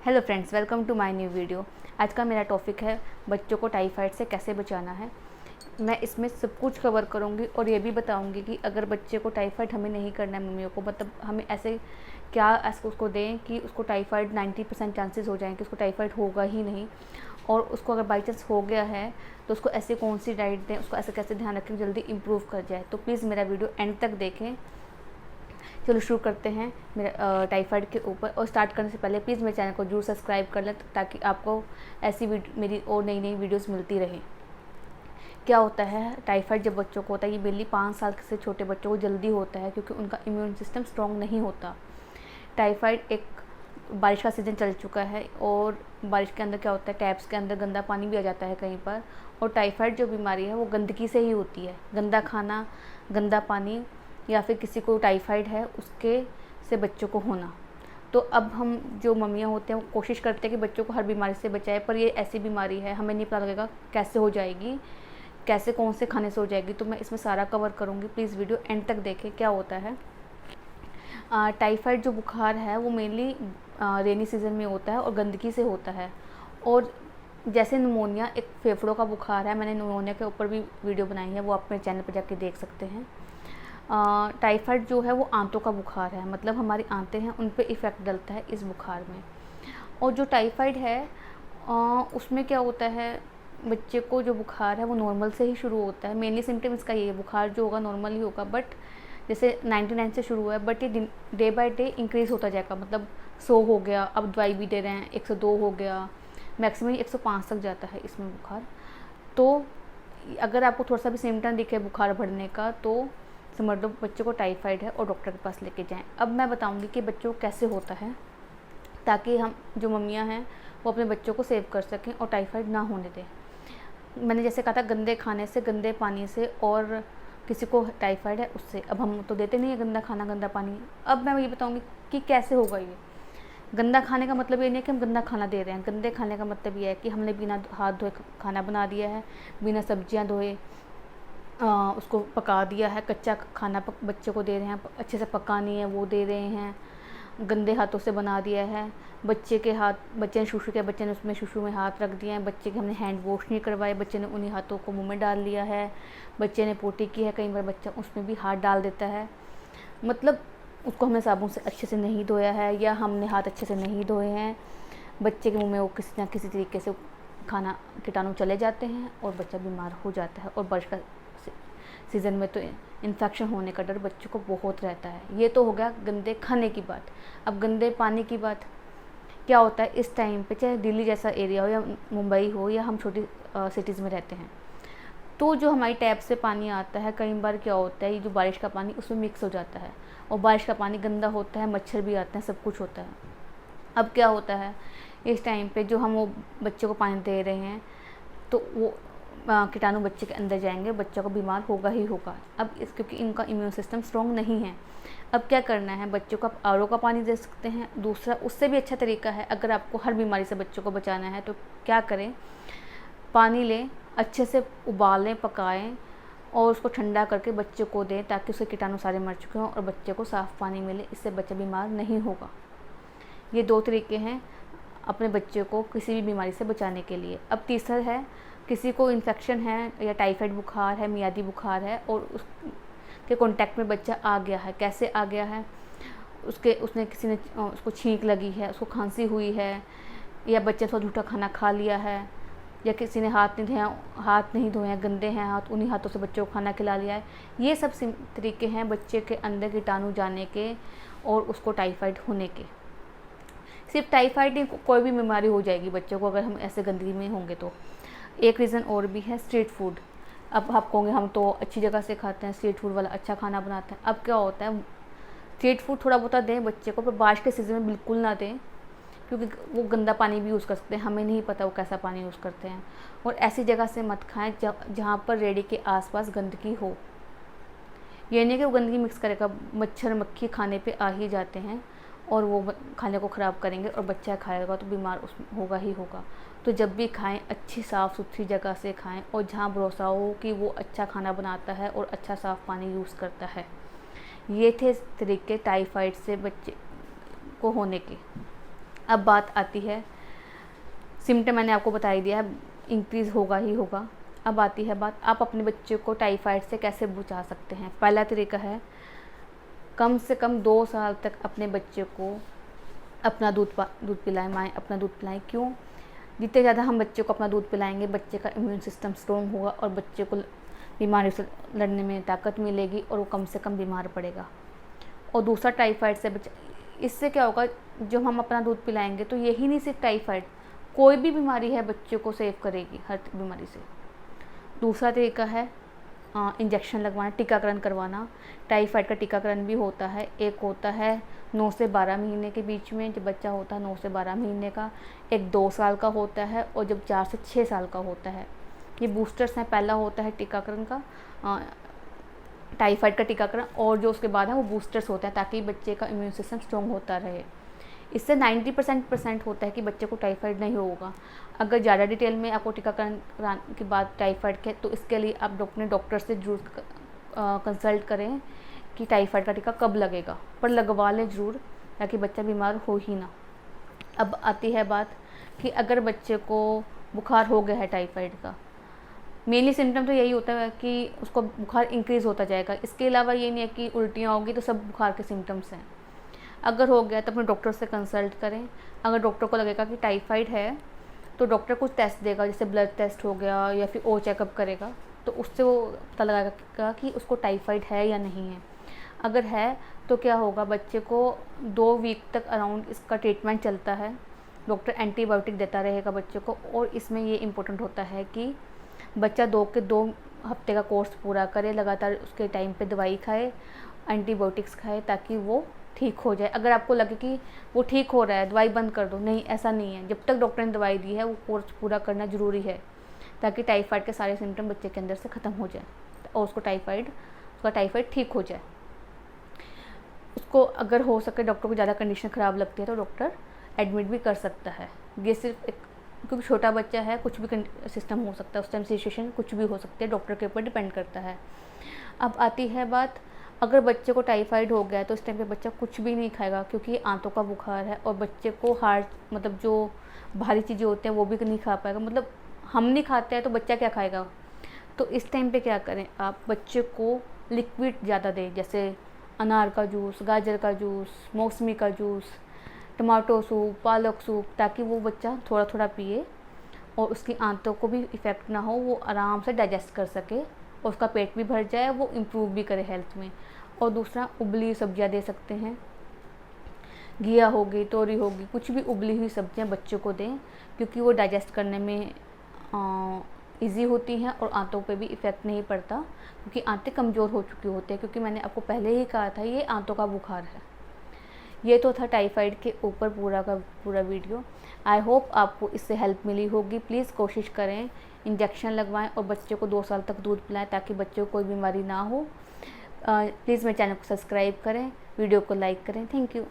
Hello friends, welcome to my new video. आज का मेरा टॉपिक है बच्चों को टाइफाइड से कैसे बचाना है। मैं इसमें सब कुछ कवर करूँगी और ये भी बताऊँगी कि अगर बच्चे को टाइफाइड हमें नहीं करना है, मम्मियों को मतलब हमें ऐसे क्या ऐसे उसको दें कि उसको टाइफाइड 90% चांसेस हो जाएँ कि उसको टाइफाइड होगा ही नहीं। और उसको अगर बाई चांस हो गया है तो उसको ऐसे कौन सी डाइट दें, उसको ऐसे कैसे ध्यान रखें जल्दी इम्प्रूव कर जाए। तो प्लीज़ मेरा वीडियो एंड तक देखें। चलो शुरू करते हैं मेरा टाइफाइड के ऊपर। और स्टार्ट करने से पहले प्लीज़ मेरे चैनल को जरूर सब्सक्राइब कर लें ताकि आपको ऐसी मेरी और नई नई वीडियोस मिलती रहे। क्या होता है टाइफाइड जब बच्चों को होता है, ये मेनली 5 साल से छोटे बच्चों को जल्दी होता है क्योंकि उनका इम्यून सिस्टम स्ट्रॉन्ग नहीं होता। टाइफाइड एक बारिश का सीज़न चल चुका है और बारिश के अंदर क्या होता है, टैप्स के अंदर गंदा पानी भी आ जाता है कहीं पर। और टाइफाइड जो बीमारी है वो गंदगी से ही होती है। गंदा खाना, गंदा पानी, या फिर किसी को टाइफाइड है उसके से बच्चों को होना। तो अब हम जो मम्मियाँ होते हैं वो कोशिश करते हैं कि बच्चों को हर बीमारी से बचाए, पर ये ऐसी बीमारी है हमें नहीं पता लगेगा कैसे हो जाएगी, कैसे कौन से खाने से हो जाएगी। तो मैं इसमें सारा कवर करूँगी, प्लीज़ वीडियो एंड तक देखें। क्या होता है टाइफाइड जो बुखार है वो मेनली रेनी सीज़न में होता है और गंदगी से होता है। और जैसे निमोनिया एक फेफड़ों का बुखार है, मैंने निमोनिया के ऊपर भी वीडियो बनाई है, वो आप मेरे चैनल पर जाके देख सकते हैं। टाइफाइड जो है वो आंतों का बुखार है, मतलब हमारी आंतें हैं उन पे इफ़ेक्ट डलता है इस बुखार में। और जो टाइफाइड है उसमें क्या होता है, बच्चे को जो बुखार है वो नॉर्मल से ही शुरू होता है। मेनली सिम्टम इसका ये है, बुखार जो होगा नॉर्मल ही होगा, बट जैसे 99 से शुरू हुआ है बट ये डे बाय डे इंक्रीज़ होता जाएगा। मतलब 100 हो गया, अब दवाई भी दे रहे हैं 102 हो गया, मैक्सिमम 105 तक जाता है इसमें बुखार। तो अगर आपको थोड़ा सा भी सिम्टम दिखे बुखार बढ़ने का तो समझ लो बच्चे को टाइफाइड है और डॉक्टर के पास लेके जाएं। अब मैं बताऊंगी कि बच्चों को कैसे होता है ताकि हम जो मम्मियां हैं वो अपने बच्चों को सेव कर सकें और टाइफाइड ना होने दें। मैंने जैसे कहा था गंदे खाने से, गंदे पानी से, और किसी को टाइफाइड है उससे। अब हम तो देते नहीं है गंदा खाना, गंदा पानी। अब मैं ये बताऊँगी कि कैसे होगा ये। गंदा खाने का मतलब ये नहीं है कि हम गंदा खाना दे रहे हैं। गंदे खाने का मतलब ये है कि हमने बिना हाथ धोए खाना बना दिया है, बिना सब्जियां धोए उसको पका दिया है, कच्चा खाना बच्चे को दे रहे हैं, अच्छे से पका नहीं है वो दे रहे हैं, गंदे हाथों से बना दिया है। बच्चे ने शुशु किया, बच्चे ने उसमें शुशु में हाथ रख दिए हैं, बच्चे के हमने हैंड वॉश नहीं करवाए, बच्चे ने उन्हीं हाथों को मुंह में डाल लिया है। बच्चे ने पोटी की है, कई बार बच्चा उसमें भी हाथ डाल देता है, मतलब उसको हमने साबुन से अच्छे से नहीं धोया है या हमने हाथ अच्छे से नहीं धोए हैं। बच्चे के मुंह में वो किसी न किसी तरीके से खाना कीटाणु चले जाते हैं और बच्चा बीमार हो जाता है। और बारिश का सीज़न में तो इन्फेक्शन होने का डर बच्चों को बहुत रहता है। ये तो हो गया गंदे खाने की बात। अब गंदे पानी की बात। क्या होता है इस टाइम पे, चाहे दिल्ली जैसा एरिया हो या मुंबई हो या हम छोटी सिटीज़ में रहते हैं, तो जो हमारी टैप से पानी आता है कई बार क्या होता है, ये जो बारिश का पानी उसमें मिक्स हो जाता है और बारिश का पानी गंदा होता है, मच्छर भी आते हैं, सब कुछ होता है। अब क्या होता है इस टाइम पे जो हम वो बच्चे को पानी दे रहे हैं तो वो कीटाणु बच्चे के अंदर जाएंगे, बच्चा को बीमार होगा ही होगा। अब इस क्योंकि इनका इम्यून सिस्टम स्ट्रॉन्ग नहीं है। अब क्या करना है, बच्चों को आप आरओ का पानी दे सकते हैं। दूसरा उससे भी अच्छा तरीका है, अगर आपको हर बीमारी से बच्चों को बचाना है तो क्या करें, पानी लें, अच्छे से उबालें, पकाएं और उसको ठंडा करके बच्चे को दें ताकि उसके कीटाणु सारे मर चुके हों और बच्चे को साफ़ पानी मिले, इससे बच्चा बीमार नहीं होगा। ये 2 तरीके हैं अपने बच्चे को किसी भी बीमारी से बचाने के लिए। अब तीसरा है, किसी को इन्फेक्शन है या टाइफाइड बुखार है, मियादी बुखार है और उसके कांटेक्ट में बच्चा आ गया है। कैसे आ गया है, उसने किसी ने उसको छींक लगी है, उसको खांसी हुई है, या बच्चे ने थोड़ा झूठा खाना खा लिया है, या किसी ने हाथ नहीं धोए हैं, गंदे हैं हाथ, उन्हीं हाथों से बच्चे को खाना खिला लिया है। ये सब तरीके हैं बच्चे के अंदर कीटाणु जाने के और उसको टाइफाइड होने के। सिर्फ टाइफाइड नहीं, कोई भी बीमारी हो जाएगी बच्चों को अगर हम ऐसे गंदगी में होंगे तो। एक रीज़न और भी है, स्ट्रीट फूड। अब आप कहोगे हम तो अच्छी जगह से खाते हैं, स्ट्रीट फूड वाला अच्छा खाना बनाते हैं। अब क्या होता है, स्ट्रीट फूड थोड़ा बहुत दें बच्चे को, पर बारिश के सीज़न में बिल्कुल ना दें क्योंकि वो गंदा पानी भी यूज़ कर सकते हैं, हमें नहीं पता वो कैसा पानी यूज़ करते हैं। और ऐसी जगह से मत खाएं जहाँ पर रेडी के आसपास गंदगी हो। ये नहीं कि वो गंदगी मिक्स करेगा, मच्छर मक्खी खाने पे आ ही जाते हैं और वो खाने को ख़राब करेंगे और बच्चा खाएगा तो बीमार होगा ही होगा। तो जब भी खाएं अच्छी साफ़ सुथरी जगह से खाएं और जहाँ भरोसा हो कि वो अच्छा खाना बनाता है और अच्छा साफ़ पानी यूज़ करता है। ये थे तरीके टाइफाइड से बच्चे को होने के। अब बात आती है, सिम्टम मैंने आपको बता ही दिया है, इंक्रीज़ होगा ही होगा। अब आती है बात, आप अपने बच्चे को टाइफाइड से कैसे बचा सकते हैं। पहला तरीका है, कम से कम 2 साल तक अपने बच्चे को अपना दूध पिलाएं, माएँ अपना दूध पिलाएं। क्यों? जितने ज़्यादा हम बच्चे को अपना दूध पिलाएंगे, बच्चे का इम्यून सिस्टम स्ट्रॉन्ग होगा और बच्चे को बीमारी से लड़ने में ताकत मिलेगी और वो कम से कम बीमार पड़ेगा। और दूसरा, टाइफाइड से इससे क्या होगा, जब हम अपना दूध पिलाएंगे तो यही नहीं सिर्फ टाइफाइड, कोई भी बीमारी है बच्चे को सेव करेगी हर बीमारी से। दूसरा तरीका है इंजेक्शन लगवाना, टीकाकरण करवाना। टाइफाइड का टीकाकरण भी होता है, एक होता है 9 से 12 महीने के बीच में जब बच्चा होता है, 9 से 12 महीने का, एक 2 साल का होता है और जब 4 से 6 साल का होता है। ये बूस्टर्स हैं। पहला होता है टीकाकरण का, टाइफाइड का टीकाकरण, और जो उसके बाद है वो बूस्टर्स होता है ताकि बच्चे का इम्यून सिस्टम स्ट्रॉन्ग होता रहे। इससे 90% होता है कि बच्चे को टाइफाइड नहीं होगा। अगर ज़्यादा डिटेल में आपको टीकाकरण के बाद टाइफाइड के, तो इसके लिए आप अपने डॉक्टर से जरूर कंसल्ट करें कि टाइफाइड का टीका कब लगेगा, पर लगवा लें ज़रूर ताकि बच्चा बीमार हो ही ना। अब आती है बात कि अगर बच्चे को बुखार हो गया है टाइफाइड का, मेनली सिम्टम तो यही होता है कि उसको बुखार इंक्रीज़ होता जाएगा। इसके अलावा ये नहीं है कि उल्टियाँ होगी तो सब बुखार के सिम्टम्स हैं। अगर हो गया तो अपने डॉक्टर से कंसल्ट करें। अगर डॉक्टर को लगेगा कि टाइफाइड है तो डॉक्टर कुछ टेस्ट देगा, जैसे ब्लड टेस्ट हो गया या फिर और चेकअप करेगा, तो उससे वो पता लगाएगा कि उसको टाइफाइड है या नहीं है। अगर है तो क्या होगा, बच्चे को 2 वीक तक अराउंड इसका ट्रीटमेंट चलता है। डॉक्टर एंटीबायोटिक देता रहेगा बच्चे को, और इसमें ये इम्पोर्टेंट होता है कि बच्चा 2 हफ्ते का कोर्स पूरा करे, लगातार उसके टाइम पे दवाई खाए, एंटीबायोटिक्स खाए ताकि वो ठीक हो जाए। अगर आपको लगे कि वो ठीक हो रहा है, दवाई बंद कर दो, नहीं, ऐसा नहीं है। जब तक डॉक्टर ने दवाई दी है वो कोर्स पूरा करना ज़रूरी है ताकि टाइफाइड के सारे सिम्टम बच्चे के अंदर से ख़त्म हो जाए और उसका टाइफाइड ठीक हो जाए। उसको अगर हो सके, डॉक्टर को ज़्यादा कंडीशन ख़राब लगती है तो डॉक्टर एडमिट भी कर सकता है। ये सिर्फ एक, क्योंकि छोटा बच्चा है, कुछ भी सिस्टम हो सकता है उस टाइम, सिचुएशन कुछ भी हो सकती है, डॉक्टर के ऊपर डिपेंड करता है। अब आती है बात, अगर बच्चे को टाइफाइड हो गया तो उस टाइम पे बच्चा कुछ भी नहीं खाएगा, क्योंकि आंतों का बुखार है और बच्चे को मतलब जो भारी चीज़ें होते हैं वो भी नहीं खा पाएगा। मतलब हम नहीं खाते हैं तो बच्चा क्या खाएगा। तो इस टाइम पे क्या करें, आप बच्चे को लिक्विड ज़्यादा दें, जैसे अनार का जूस, गाजर का जूस, मौसमी का जूस, टमाटो सूप, पालक सूप, ताकि वो बच्चा थोड़ा थोड़ा पिए और उसकी आंतों को भी इफ़ेक्ट ना हो, वो आराम से डाइजेस्ट कर सके और उसका पेट भी भर जाए, वो इम्प्रूव भी करे हेल्थ में। और दूसरा, उबली सब्जियां दे सकते हैं, घिया होगी, तोरी होगी, कुछ भी उबली हुई सब्जियां बच्चों को दें, क्योंकि वो डाइजेस्ट करने में इजी होती हैं और आंतों पे भी इफ़ेक्ट नहीं पड़ता, क्योंकि आंतें कमज़ोर हो चुकी होती हैं। क्योंकि मैंने आपको पहले ही कहा था ये आंतों का बुखार है। ये तो था टाइफाइड के ऊपर पूरा का पूरा वीडियो। आई होप आपको इससे हेल्प मिली होगी। प्लीज़ कोशिश करें, इंजेक्शन लगवाएं और बच्चे को 2 साल तक दूध पिलाएं ताकि बच्चे को कोई बीमारी ना हो। प्लीज़ मेरे चैनल को सब्सक्राइब करें, वीडियो को लाइक करें। Thank you.